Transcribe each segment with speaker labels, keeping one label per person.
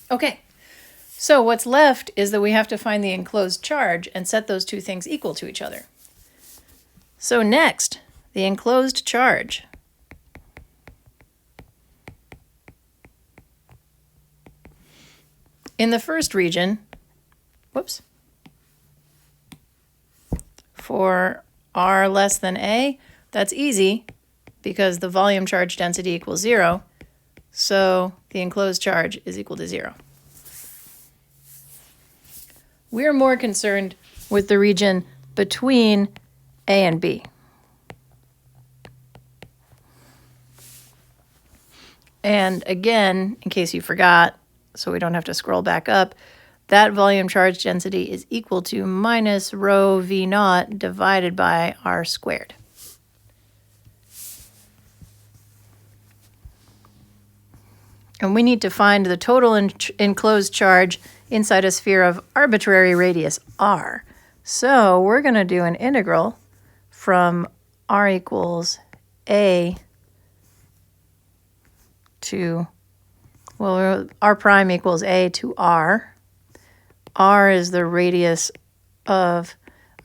Speaker 1: Okay, so what's left is that we have to find the enclosed charge and set those two things equal to each other. So next, the enclosed charge. In the first region, whoops, for r less than a, that's easy because the volume charge density equals 0, so the enclosed charge is equal to 0. We're more concerned with the region between A and B. And again, in case you forgot, so we don't have to scroll back up, that volume charge density is equal to minus rho v naught divided by r squared. And we need to find the total enclosed charge inside a sphere of arbitrary radius r. So we're going to do an integral from r equals a to, well, r prime equals a to r. R is the radius of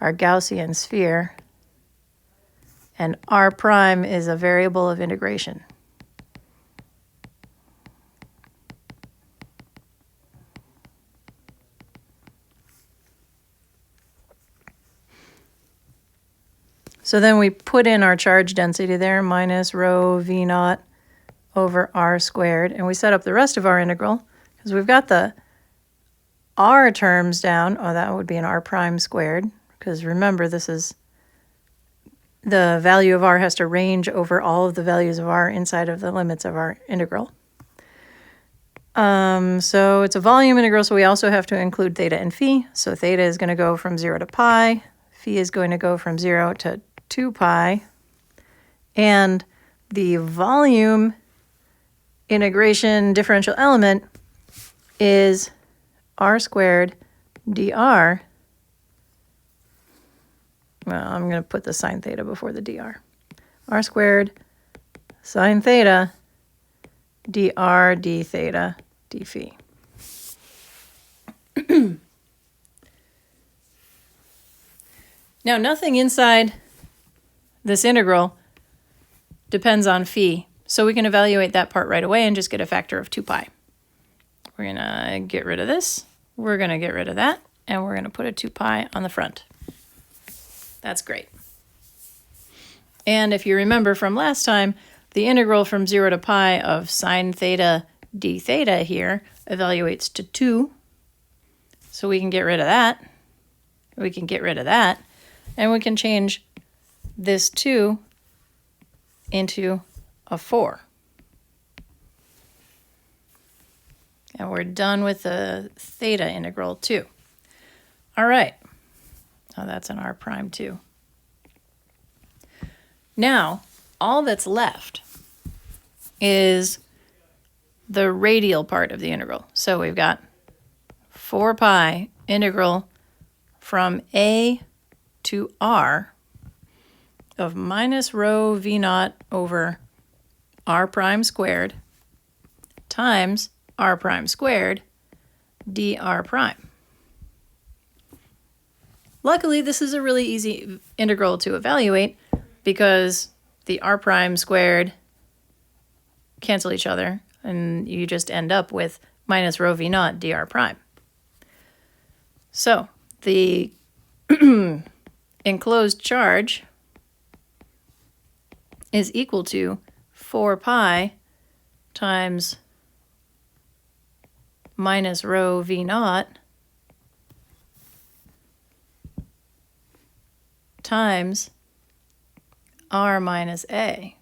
Speaker 1: our Gaussian sphere, and r prime is a variable of integration. So then we put in our charge density there, minus rho v naught over r squared, and we set up the rest of our integral because we've got the r terms down. Oh, that would be an r prime squared, because remember, this is the value of r has to range over all of the values of r inside of the limits of our integral. So it's a volume integral, so we also have to include theta and phi. So theta is going to go from 0 to pi. Phi is going to go from 0 to 2 pi. And the volume integration differential element is r squared dr. Well, I'm going to put the sine theta before the dr. R squared sine theta dr d theta d phi. Now, nothing inside this integral depends on phi, so we can evaluate that part right away and just get a factor of 2 pi. We're going to get rid of this, we're going to get rid of that, and we're going to put a 2 pi on the front. That's great. And if you remember from last time, the integral from 0 to pi of sine theta d theta here evaluates to 2. So we can get rid of that. We can get rid of that. And we can change this 2 into a 4. And we're done with the theta integral too. All right. Oh, that's an r prime too. Now, all that's left is the radial part of the integral. So we've got 4 pi integral from a to r of minus rho v naught over r prime squared times r prime squared dr prime. Luckily, this is a really easy integral to evaluate because the r prime squared cancel each other, and you just end up with minus rho v naught dr prime. So the enclosed charge is equal to 4 pi times minus rho v naught times r minus a.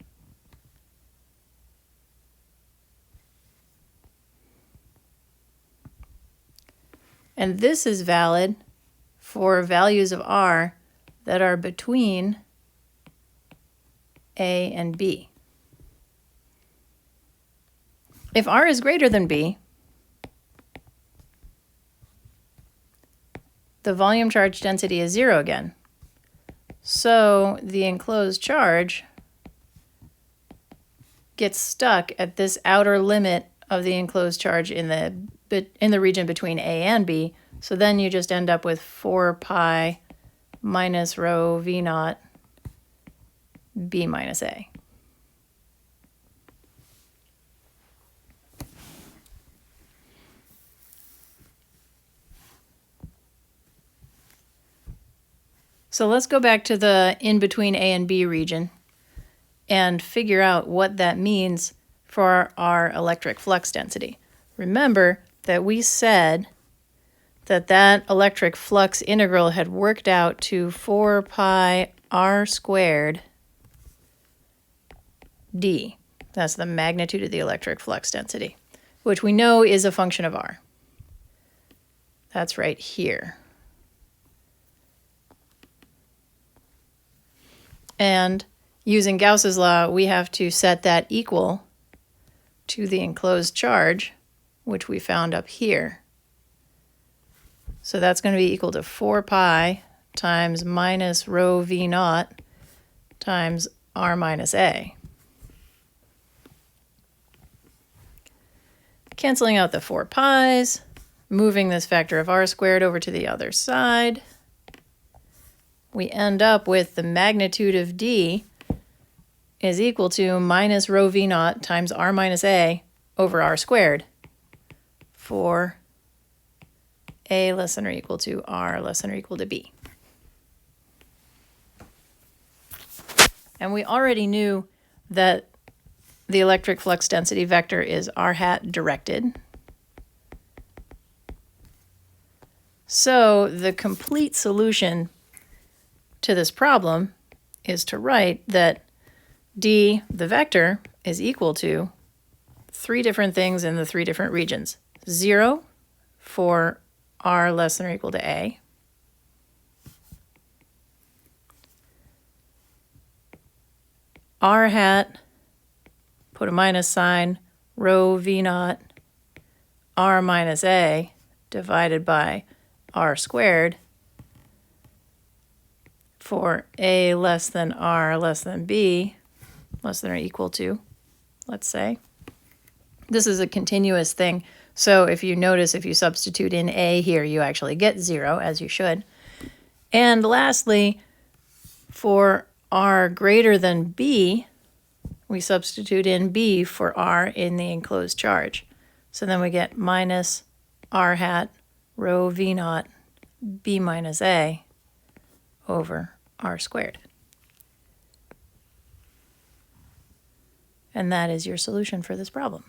Speaker 1: And this is valid for values of r that are between a and b. If r is greater than b, the volume charge density is 0 again. So the enclosed charge gets stuck at this outer limit of the enclosed charge in the region between A and B. So then you just end up with 4 pi minus rho v naught B minus A. So let's go back to the in between A and B region and figure out what that means for our electric flux density. Remember that we said that that electric flux integral had worked out to 4 pi r squared d. That's the magnitude of the electric flux density, which we know is a function of r. That's right here. And using Gauss's law, we have to set that equal to the enclosed charge, which we found up here. So that's going to be equal to 4 pi times minus rho v naught times r minus a. Canceling out the 4 pi's, moving this factor of r squared over to the other side, we end up with the magnitude of d is equal to minus rho v naught times r minus a over r squared for a less than or equal to r less than or equal to b. And we already knew that the electric flux density vector is r hat directed. So the complete solution to this problem is to write that d, the vector, is equal to 3 different things in the 3 different regions. 0 for r less than or equal to a, r hat, put a minus sign, rho v naught, r minus a divided by r squared for a less than r less than b, less than or equal to, let's say. This is a continuous thing, so if you notice, if you substitute in a here, you actually get 0, as you should. And lastly, for r greater than b, we substitute in b for r in the enclosed charge. So then we get minus r hat rho v naught b minus a over r squared. And that is your solution for this problem.